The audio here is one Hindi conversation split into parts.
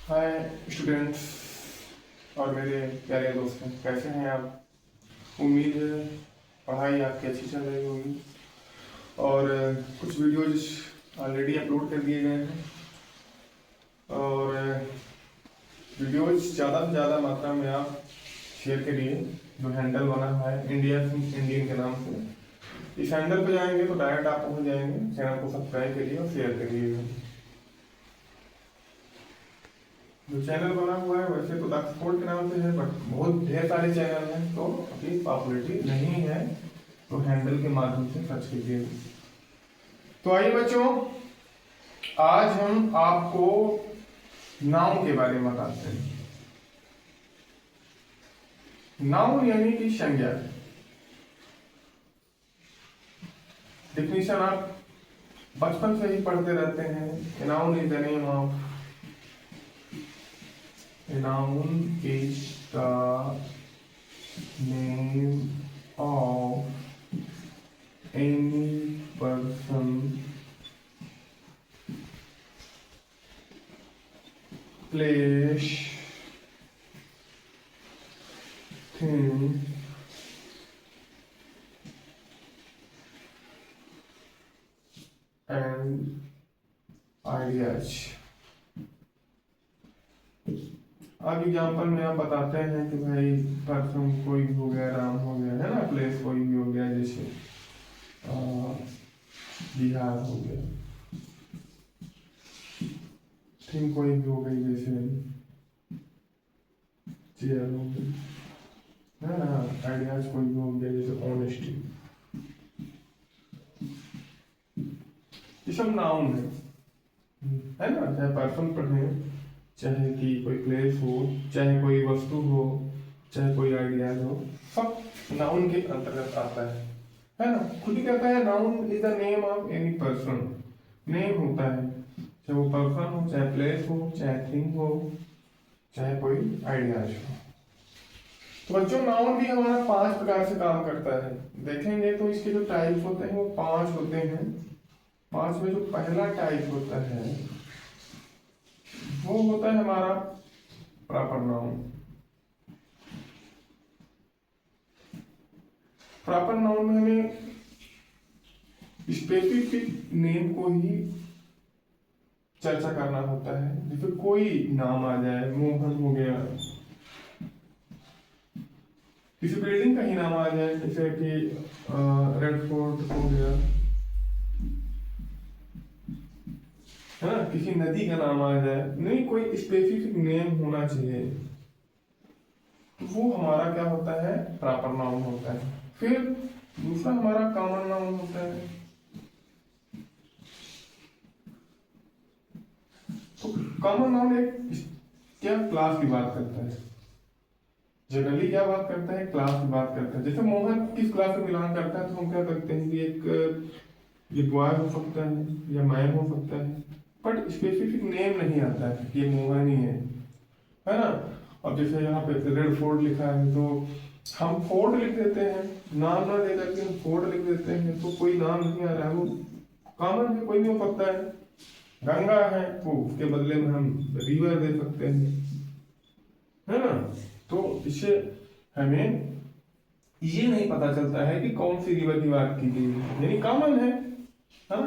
हाय स्टूडेंट्स और मेरे प्यारे दोस्त हैं, कैसे हैं आप? उम्मीद है पढ़ाई आपकी अच्छी चल रही होगी। और कुछ वीडियोज ऑलरेडी अपलोड कर दिए गए हैं और वीडियोज ज़्यादा से ज़्यादा मात्रा में आप शेयर करिए। जो हैंडल बना है इंडियन के नाम से, इस हैंडल पे जाएंगे तो डायरेक्ट आप पहुँच जाएंगे। चैनल को सब्सक्राइब करिए और शेयर करिए। जो चैनल बना हुआ है वैसे तो दक्ष स्पोर्ट के नाम से है, बट बहुत ढेर सारे चैनल हैं तो अभी पॉपुलरिटी नहीं है, तो हैंडल के माध्यम से सर्च कीजिए। तो आइए बच्चों, आज हम आपको नाउन के बारे में बताते हैं। नाउन यानी कि संज्ञा। डिफिनेशन आप बचपन से ही पढ़ते रहते हैं। Noun is the name of A noun is the name of any person, place, thing, and ideas। अब एग्जाम्पल में आप बताते हैं कि भाई पर्सन कोई भी हो गया, राम हो गया, है ना, प्लेस कोई भी हो गया, जैसे बिहार हो गया, थिंग कोई भी हो गई, जैसे चेयर हो गई, है ना, आइडियाज कोई भी हो गया, जैसे ऑनेस्टी। ये सब नाउन है ना। चाहे पर्सन पढ़े, चाहे कि कोई प्लेस हो, चाहे कोई वस्तु हो, चाहे कोई आइडियाज हो, सब नाउन के अंतर्गत आता है ना। खुद ही कहता है noun is the name of any person. Name होता है, चाहे वो पर्सन हो, चाहे प्लेस हो, चाहे थिंग हो, चाहे कोई आइडियाज हो। तो बच्चों, नाउन भी हमारा 5 प्रकार से काम करता है। देखेंगे तो इसके जो टाइप होते हैं वो 5 होते हैं। 5 में जो पहला टाइप होता है वो होता है हमारा प्रॉपर नाउन। प्रॉपर नाउन में हमें स्पेसिफिक नेम को ही चर्चा करना होता है। जैसे कोई नाम आ जाए, मोहन हो गया, किसी बिल्डिंग का ही नाम आ जाए, जैसे कि रेड फोर्ट हो गया, है ना, किसी नदी का नाम आ जाए, नहीं, कोई स्पेसिफिक नेम होना चाहिए, तो वो हमारा क्या होता है, प्रॉपर नाउन होता है। फिर दूसरा हमारा कॉमन नाउन होता है। तो कॉमन नाउन एक क्या क्लास की बात करता है, जनरली क्या बात करता है, क्लास की बात करता है। जैसे मोहन किस क्लास में बिलोंग करता है, तो हम क्या करते हैं कि एक ये बॉय हो सकता है या मैन हो सकता है, बट स्पेसिफिक नेम नहीं आता है कि ये मोहन ही है ना। अब जैसे यहाँ पे रेड फोर्ट लिखा है तो हम फोर्ट लिख देते हैं, नाम ना दे करके हम फोर्ट लिख देते हैं, तो कोई नाम नहीं आ रहा है, वो कॉमन है, कोई नहीं हो सकता है। गंगा है तो उसके बदले में हम रिवर दे सकते हैं, है ना। तो इससे हमें ये नहीं पता चलता है कि कौन सी रिवर की बात की गई है, यानी कॉमन है ना।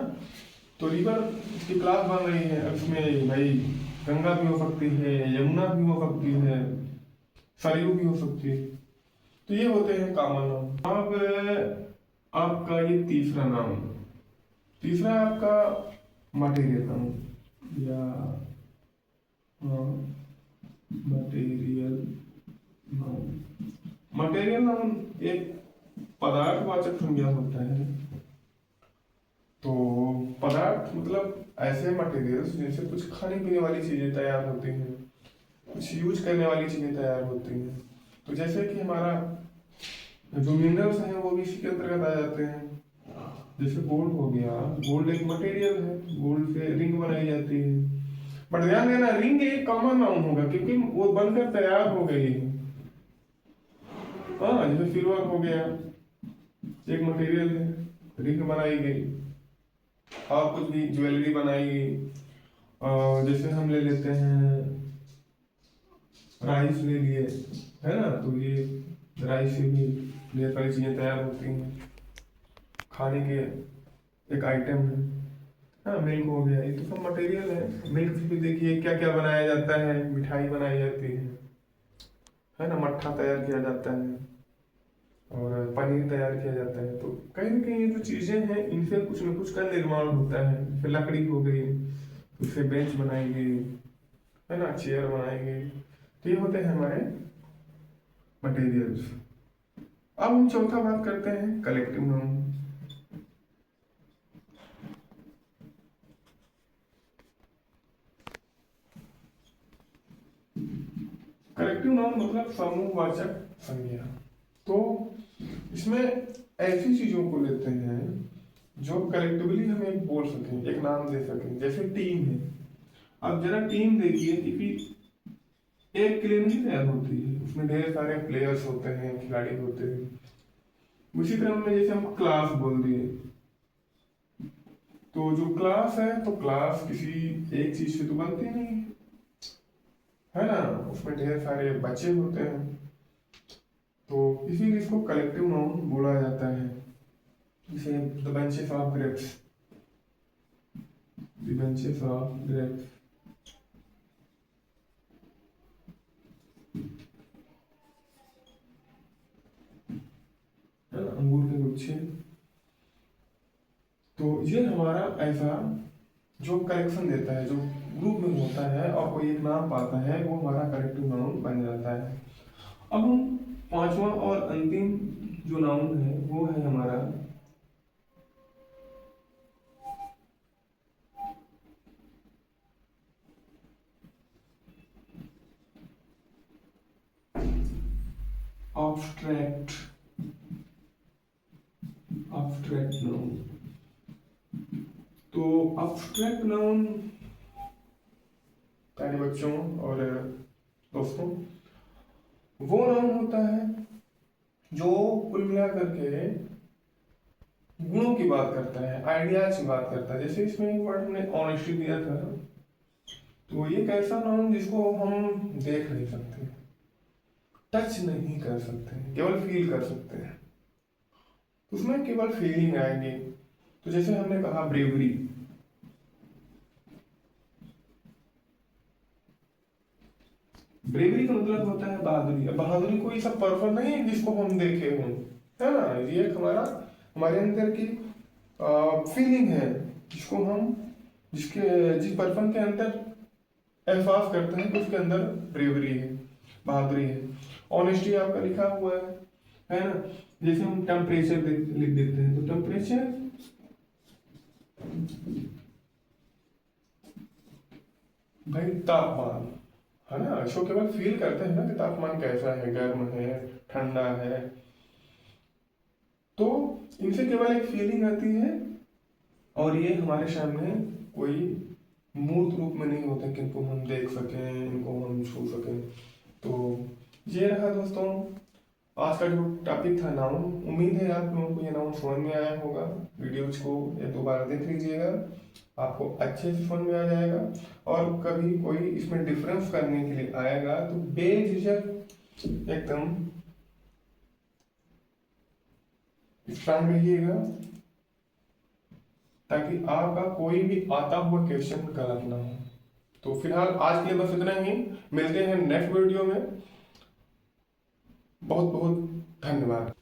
तो रिवर की क्लास बन रही है, उसमें भाई गंगा भी हो सकती है, यमुना भी हो सकती है, सरयू भी हो सकती है। तो ये होते हैं कॉमन नाउन। अब आपका ये तीसरा नाउन, तीसरा आपका मटेरियल नाउन या मटेरियल नाउन। मटेरियल नाउन एक पदार्थवाचक संज्ञा होता है। तो पदार्थ मतलब ऐसे मटेरियल्स जिनसे कुछ खाने पीने वाली चीजें तैयार होती हैं, कुछ यूज करने वाली चीजें तैयार होती हैं। तो जैसे कि हमारा जो मिनरल्स हैं वो भी इसी के अंतर्गत आ जाते हैं। जैसे गोल्ड हो गया, गोल्ड एक मटेरियल है, गोल्ड से रिंग बनाई जाती है। बट ध्यान देना, रिंग एक कॉमन नाउन होगा क्योंकि वो बनकर तैयार हो गई है। हाँ, जैसे सिल्वर हो गया, एक मटेरियल है, रिंग बनाई गई, और कुछ भी ज्वेलरी बनाई गई। जैसे हम ले लेते हैं राइस ले लिए, है ना, तो ये राइस से भी ढेर सारी चीज़ें तैयार होती हैं, खाने के एक आइटम है। हाँ, मिल्क हो गया, ये तो सब मटेरियल है। मिल्क से भी देखिए क्या क्या बनाया जाता है, मिठाई बनाई जाती है ना, मट्ठा तैयार किया जाता है और पनीर तैयार किया जाता है। तो कहीं ना कहीं ये जो चीज़ें हैं इनसे कुछ न कुछ का निर्माण होता है। फिर लकड़ी हो गई, उससे बेंच बनाई गई, है ना, चेयर बनाई गई। तो ये होते हैं हमारे मटेरियल्स। अब हम चौथा बात करते हैं कलेक्टिव नाउन। कलेक्टिव नाउन मतलब समूहवाचक संज्ञा। तो इसमें ऐसी चीजों को लेते हैं जो कलेक्टिवली हम एक बोल सकें, एक नाम दे सकें। जैसे टीम है, अब जरा टीम देखिए कि एक के लिए नहीं तैयार होती है, उसमें ढेर सारे प्लेयर्स होते हैं, खिलाड़ी होते हैं। उसी क्रम में जैसे हम क्लास बोल दिए, तो जो क्लास है तो क्लास किसी एक चीज से तो बनती नहीं है ना, उसमें ढेर सारे बच्चे होते हैं। तो इसीलिए इसको कलेक्टिव नाउन बोला जाता है। जैसे the bunches of grapes, the bunches of grapes, है ना, अंगूर के गुच्छे। तो ये हमारा ऐसा जो कलेक्शन देता है, जो ग्रुप में होता है और कोई एक नाम पाता है, वो हमारा कलेक्टिव नाउन बन जाता है। अब हम पांचवा और अंतिम जो नाउन है वो है हमारा ऑब्स्ट्रैक्ट, ऑब्स्ट्रैक्ट नाउन। तो ऑब्स्ट्रैक्ट नाउन प्यारे बच्चों और दोस्तों, वो नाउन होता है जो कुल मिला करके गुणों की बात करता है, आइडियाज की बात करता है। जैसे इसमें एक वर्ड हमने ऑनेस्टी दिया था, तो ये एक ऐसा नाउन जिसको हम देख नहीं सकते, टच नहीं कर सकते, केवल फील कर सकते हैं। उसमें केवल फीलिंग आएंगे। तो जैसे हमने कहा ब्रेवरी, ब्रेवरी का मतलब होता है बहादुरी। अब बहादुरी कोई सब पर्सन नहीं है जिसको हम देखे हों, है ना, ये एक हमारा हमारे अंदर की फीलिंग है, जिसको हम जिस पर्सन के अंदर एहसास करते हैं कि उसके अंदर ब्रेवरी है, बहादुरी है। ऑनेस्टी आपका लिखा हुआ है ना। जैसे हम टेम्परेचर लिख देते हैं, तो टेम्परेचर भाई तापमान, है ना, इसको केवल फील करते हैं ना कि तापमान कैसा है, गर्म है, ठंडा है। तो इनसे केवल एक फीलिंग आती है और ये हमारे सामने कोई मूर्त रूप में नहीं होते कि इनको हम देख सकें, इनको हम छू सकें। तो ये रहा दोस्तों आज का जो टॉपिक था नाउन। उम्मीद है आप लोगों को ये नाउन समझ में आया होगा। वीडियोज को एक दो बार देख लीजिएगा, आपको अच्छे से समझ में आ जाएगा। और कभी कोई इसमें डिफरेंस करने के लिए आएगा तो बेझिझक एकदम स्ट्रांग रहिएगा, ताकि आपका कोई भी आता हुआ क्वेश्चन गलत ना हो। तो फिलहाल आज के लिए बस इतना ही। मिलते हैं नेक्स्ट वीडियो में। बहुत बहुत धन्यवाद।